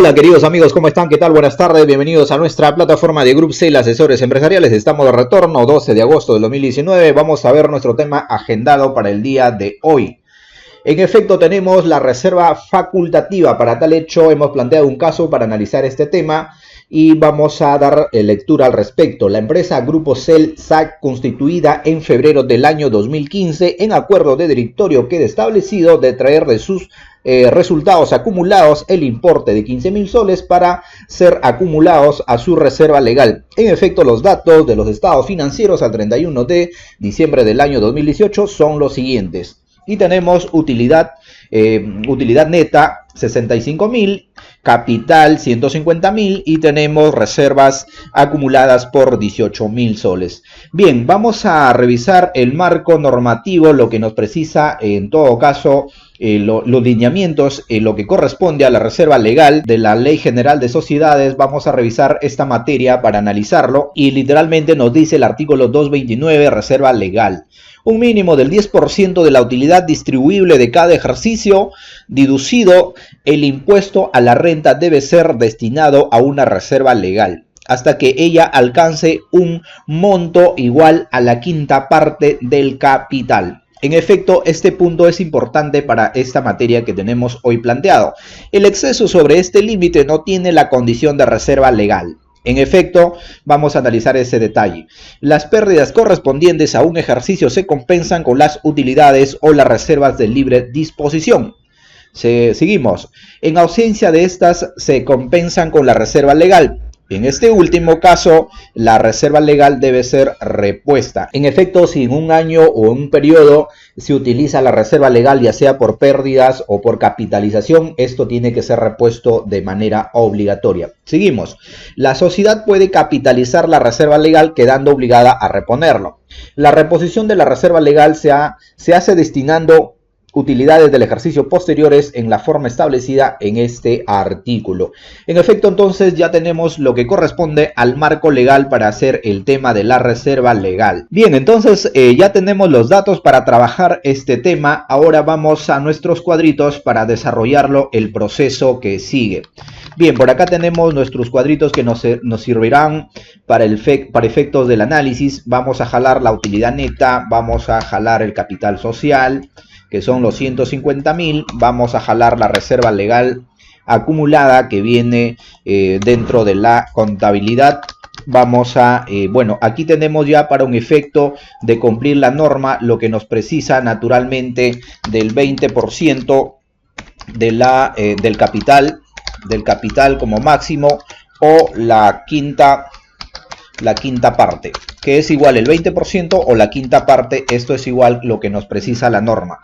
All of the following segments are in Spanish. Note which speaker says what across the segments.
Speaker 1: Hola queridos amigos, ¿cómo están? ¿Qué tal? Buenas tardes, bienvenidos a nuestra plataforma de Group Sale Asesores Empresariales. Estamos de retorno, 12 de agosto del 2019. Vamos a ver nuestro tema agendado para el día de hoy. En efecto, tenemos la reserva facultativa. Para tal hecho, hemos planteado un caso para analizar este tema y vamos a dar lectura al respecto. La empresa Grupo Cel SAC, constituida en febrero del año 2015, en acuerdo de directorio queda establecido de traer de sus resultados acumulados el importe de 15.000 soles para ser acumulados a su reserva legal. En efecto, los datos de los estados financieros al 31 de diciembre del año 2018 son los siguientes. Y tenemos utilidad neta 65.000, capital 150.000 y tenemos reservas acumuladas por 18.000 soles. Bien, vamos a revisar el marco normativo, lo que nos precisa en todo caso los lineamientos, lo que corresponde a la reserva legal de la Ley General de Sociedades. Vamos a revisar esta materia para analizarlo y literalmente nos dice el artículo 229, reserva legal. Un mínimo del 10% de la utilidad distribuible de cada ejercicio, deducido el impuesto a la renta, debe ser destinado a una reserva legal, hasta que ella alcance un monto igual a la quinta parte del capital. En efecto, este punto es importante para esta materia que tenemos hoy planteado. El exceso sobre este límite no tiene la condición de reserva legal. En efecto, vamos a analizar ese detalle. Las pérdidas correspondientes a un ejercicio se compensan con las utilidades o las reservas de libre disposición. Seguimos. En ausencia de estas, se compensan con la reserva legal. En este último caso, la reserva legal debe ser repuesta. En efecto, si en un año o en un periodo se utiliza la reserva legal, ya sea por pérdidas o por capitalización, esto tiene que ser repuesto de manera obligatoria. Seguimos. La sociedad puede capitalizar la reserva legal quedando obligada a reponerlo. La reposición de la reserva legal se hace destinando utilidades del ejercicio posteriores en la forma establecida en este artículo. En efecto, entonces ya tenemos lo que corresponde al marco legal para hacer el tema de la reserva legal. Bien, entonces ya tenemos los datos para trabajar este tema. Ahora vamos a nuestros cuadritos para desarrollarlo, el proceso que sigue. Bien, por acá tenemos nuestros cuadritos que nos servirán para efectos del análisis. Vamos a jalar la utilidad neta, vamos a jalar el capital social, que son los 150.000, vamos a jalar la reserva legal acumulada que viene dentro de la contabilidad. Vamos a, bueno, aquí tenemos ya para un efecto de cumplir la norma lo que nos precisa naturalmente del 20% de del capital como máximo, o la quinta parte, que es igual el 20% o la quinta parte. Esto es igual lo que nos precisa la norma.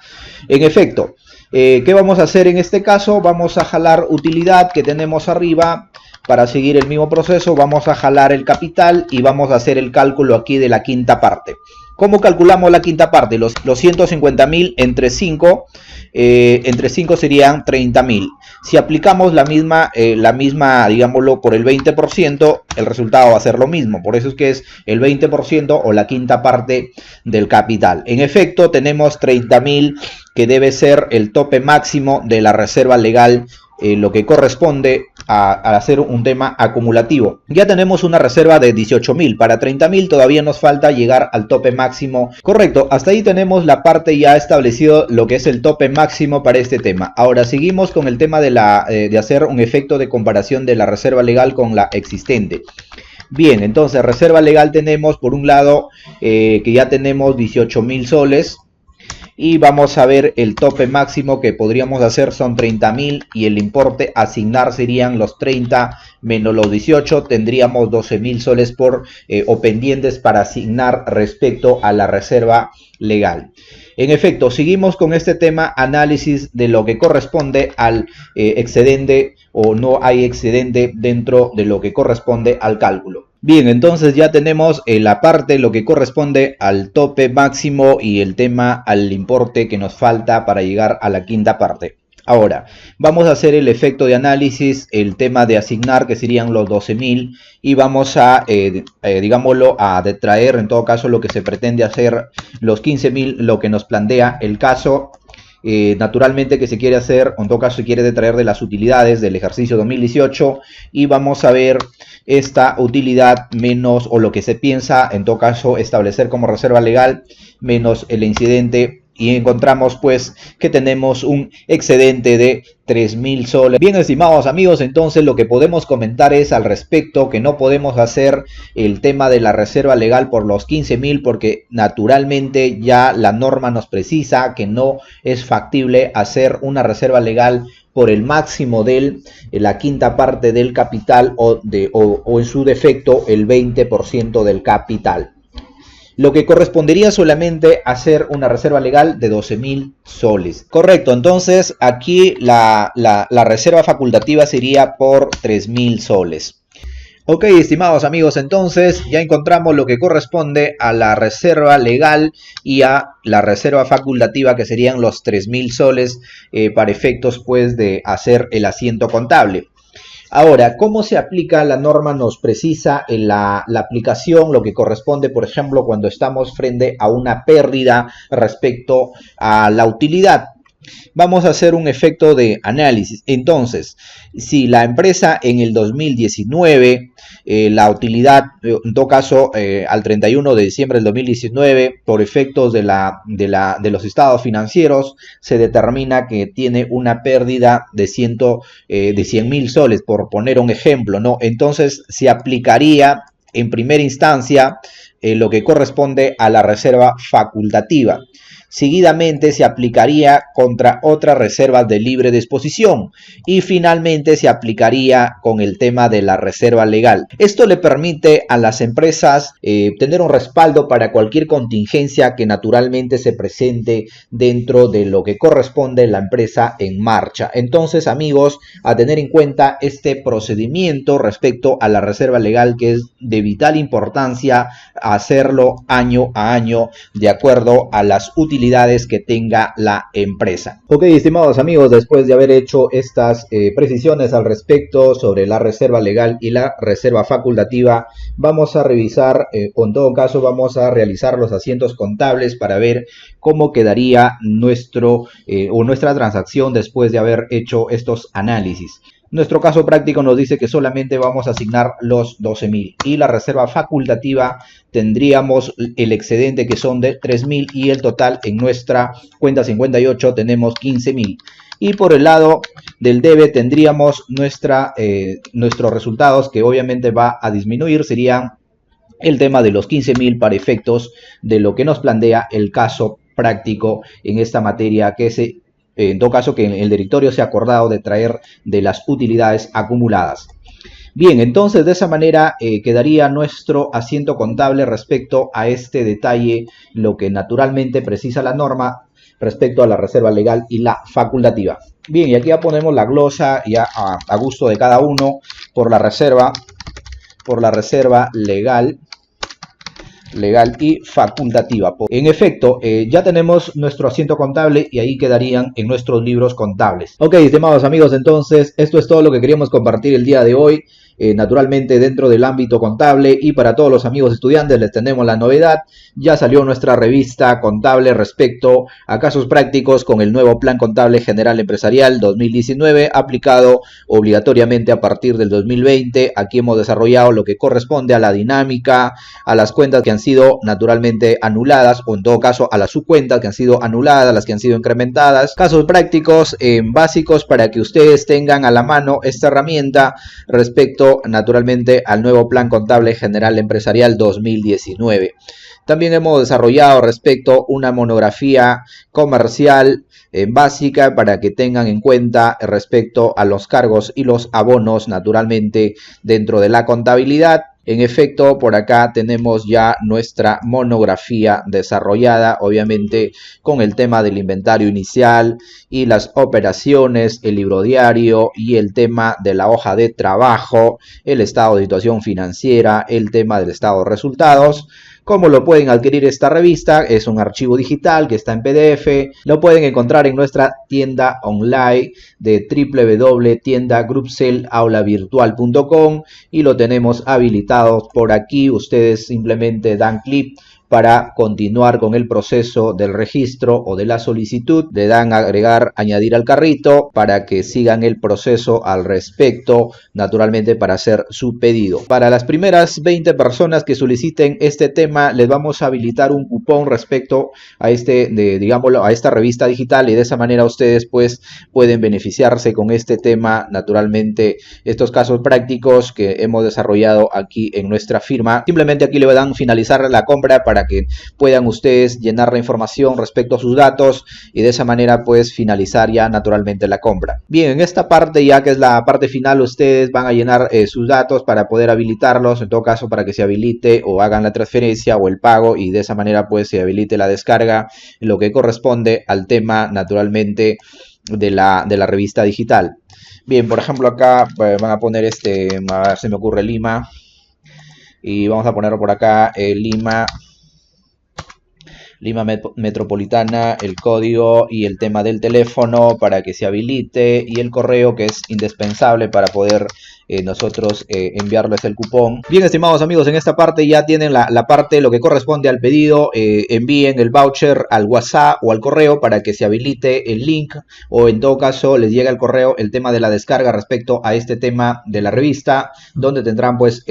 Speaker 1: En efecto, ¿qué vamos a hacer en este caso? Vamos a jalar utilidad que tenemos arriba. Para seguir el mismo proceso, vamos a jalar el capital y vamos a hacer el cálculo aquí de la quinta parte. ¿Cómo calculamos la quinta parte? Los 150.000 entre 5 serían 30.000. Si aplicamos la misma, digámoslo, por el 20%, el resultado va a ser lo mismo. Por eso es que es el 20% o la quinta parte del capital. En efecto, tenemos 30.000 que debe ser el tope máximo de la reserva legal, lo que corresponde a hacer un tema acumulativo. Ya tenemos una reserva de 18.000. Para 30.000 todavía nos falta llegar al tope máximo. Correcto, hasta ahí tenemos la parte ya establecido, lo que es el tope máximo para este tema. Ahora seguimos con el tema de hacer un efecto de comparación de la reserva legal con la existente. Bien, entonces reserva legal tenemos por un lado que ya tenemos 18.000 soles. Y vamos a ver el tope máximo que podríamos hacer son 30.000 y el importe a asignar serían los 30 menos los 18. Tendríamos 12.000 soles o pendientes para asignar respecto a la reserva legal. En efecto, seguimos con este tema, análisis de lo que corresponde al excedente o no hay excedente dentro de lo que corresponde al cálculo. Bien, entonces ya tenemos la parte, lo que corresponde al tope máximo y el tema al importe que nos falta para llegar a la quinta parte. Ahora, vamos a hacer el efecto de análisis, el tema de asignar, que serían los 12.000, y vamos a, digámoslo, a detraer, en todo caso, lo que se pretende hacer, los 15.000, lo que nos plantea el caso, naturalmente que se quiere hacer, o en todo caso se quiere detraer de las utilidades del ejercicio 2018 y vamos a ver esta utilidad menos, o lo que se piensa en todo caso establecer como reserva legal menos el incidente, y encontramos pues que tenemos un excedente de 3.000 soles. Bien, estimados amigos, entonces lo que podemos comentar es al respecto que no podemos hacer el tema de la reserva legal por los 15.000 porque naturalmente ya la norma nos precisa que no es factible hacer una reserva legal por el máximo de la quinta parte del capital o en su defecto el 20% del capital. Lo que correspondería solamente hacer una reserva legal de 12.000 soles. Correcto, entonces aquí la reserva facultativa sería por 3.000 soles. Ok, estimados amigos, entonces ya encontramos lo que corresponde a la reserva legal y a la reserva facultativa, que serían los 3.000 soles para efectos pues de hacer el asiento contable. Ahora, ¿cómo se aplica? La norma nos precisa en la aplicación lo que corresponde, por ejemplo, cuando estamos frente a una pérdida respecto a la utilidad. Vamos a hacer un efecto de análisis. Entonces, si la empresa en el 2019, la utilidad, en todo caso, al 31 de diciembre del 2019, por efectos de los estados financieros, se determina que tiene una pérdida de 100.000 soles, por poner un ejemplo, ¿no? Entonces, se aplicaría en primera instancia lo que corresponde a la reserva facultativa. Seguidamente se aplicaría contra otras reservas de libre disposición y finalmente se aplicaría con el tema de la reserva legal. Esto le permite a las empresas tener un respaldo para cualquier contingencia que naturalmente se presente dentro de lo que corresponde la empresa en marcha. Entonces, amigos, a tener en cuenta este procedimiento respecto a la reserva legal, que es de vital importancia hacerlo año a año de acuerdo a las utilidades que tenga la empresa. Ok, estimados amigos, después de haber hecho estas precisiones al respecto sobre la reserva legal y la reserva facultativa, vamos a revisar, o en todo caso vamos a realizar los asientos contables para ver cómo quedaría nuestra transacción después de haber hecho estos análisis. Nuestro caso práctico nos dice que solamente vamos a asignar los 12.000 y la reserva facultativa tendríamos el excedente, que son de 3.000, y el total en nuestra cuenta 58 tenemos 15.000. Y por el lado del debe tendríamos nuestros resultados, que obviamente va a disminuir, serían el tema de los 15.000 para efectos de lo que nos plantea el caso práctico en esta materia, que en todo caso que el directorio se ha acordado de traer de las utilidades acumuladas. Bien, entonces de esa manera quedaría nuestro asiento contable respecto a este detalle, lo que naturalmente precisa la norma respecto a la reserva legal y la facultativa. Bien, y aquí ya ponemos la glosa ya a gusto de cada uno por la reserva legal y facultativa. En efecto, ya tenemos nuestro asiento contable y ahí quedarían en nuestros libros contables. Ok, estimados amigos, entonces esto es todo lo que queríamos compartir el día de hoy. Naturalmente dentro del ámbito contable, y para todos los amigos estudiantes les tenemos la novedad: ya salió nuestra revista contable respecto a casos prácticos con el nuevo Plan Contable General Empresarial 2019 aplicado obligatoriamente a partir del 2020. Aquí hemos desarrollado lo que corresponde a la dinámica, a las cuentas que han sido naturalmente anuladas, o en todo caso a las subcuentas que han sido anuladas, las que han sido incrementadas, casos prácticos básicos para que ustedes tengan a la mano esta herramienta respecto naturalmente al nuevo Plan Contable General Empresarial 2019. También hemos desarrollado respecto una monografía comercial básica para que tengan en cuenta respecto a los cargos y los abonos naturalmente dentro de la contabilidad. En efecto, por acá tenemos ya nuestra monografía desarrollada, obviamente con el tema del inventario inicial y las operaciones, el libro diario y el tema de la hoja de trabajo, el estado de situación financiera, el tema del estado de resultados. ¿Cómo lo pueden adquirir esta revista? Es un archivo digital que está en PDF. Lo pueden encontrar en nuestra tienda online de www.tiendagroupselaulavirtual.com y lo tenemos habilitado por aquí. Ustedes simplemente dan clic para continuar con el proceso del registro o de la solicitud. Le dan agregar, añadir al carrito para que sigan el proceso al respecto, naturalmente para hacer su pedido. Para las primeras 20 personas que soliciten este tema, les vamos a habilitar un cupón respecto a digámoslo, a esta revista digital, y de esa manera ustedes pues pueden beneficiarse con este tema, naturalmente estos casos prácticos que hemos desarrollado aquí en nuestra firma. Simplemente aquí le dan finalizar la compra para que puedan ustedes llenar la información respecto a sus datos y de esa manera pues finalizar ya naturalmente la compra. Bien, en esta parte ya que es la parte final, ustedes van a llenar sus datos para poder habilitarlos, en todo caso para que se habilite o hagan la transferencia o el pago, y de esa manera pues se habilite la descarga, lo que corresponde al tema naturalmente de la revista digital. Bien, por ejemplo acá van a poner a ver, se me ocurre Lima, y vamos a ponerlo por acá, Lima Metropolitana, el código y el tema del teléfono para que se habilite, y el correo, que es indispensable para poder nosotros enviarles el cupón. Bien, estimados amigos, en esta parte ya tienen la parte, lo que corresponde al pedido. Envíen el voucher al WhatsApp o al correo para que se habilite el link, o en todo caso les llega al correo el tema de la descarga respecto a este tema de la revista, donde tendrán pues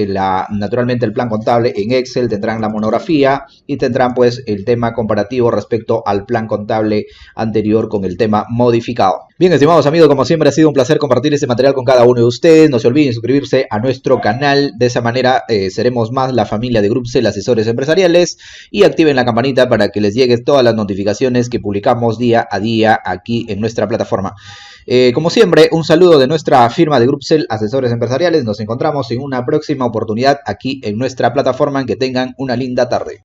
Speaker 1: naturalmente el plan contable en Excel, tendrán la monografía y tendrán pues el tema comparativo respecto al plan contable anterior con el tema modificado. Bien, estimados amigos, como siempre ha sido un placer compartir este material con cada uno de ustedes. No se olviden suscribirse a nuestro canal, de esa manera seremos más la familia de Grupcel Asesores Empresariales, y activen la campanita para que les lleguen todas las notificaciones que publicamos día a día aquí en nuestra plataforma. Como siempre, un saludo de nuestra firma de Grupcel Asesores Empresariales. Nos encontramos en una próxima oportunidad aquí en nuestra plataforma. Que tengan una linda tarde.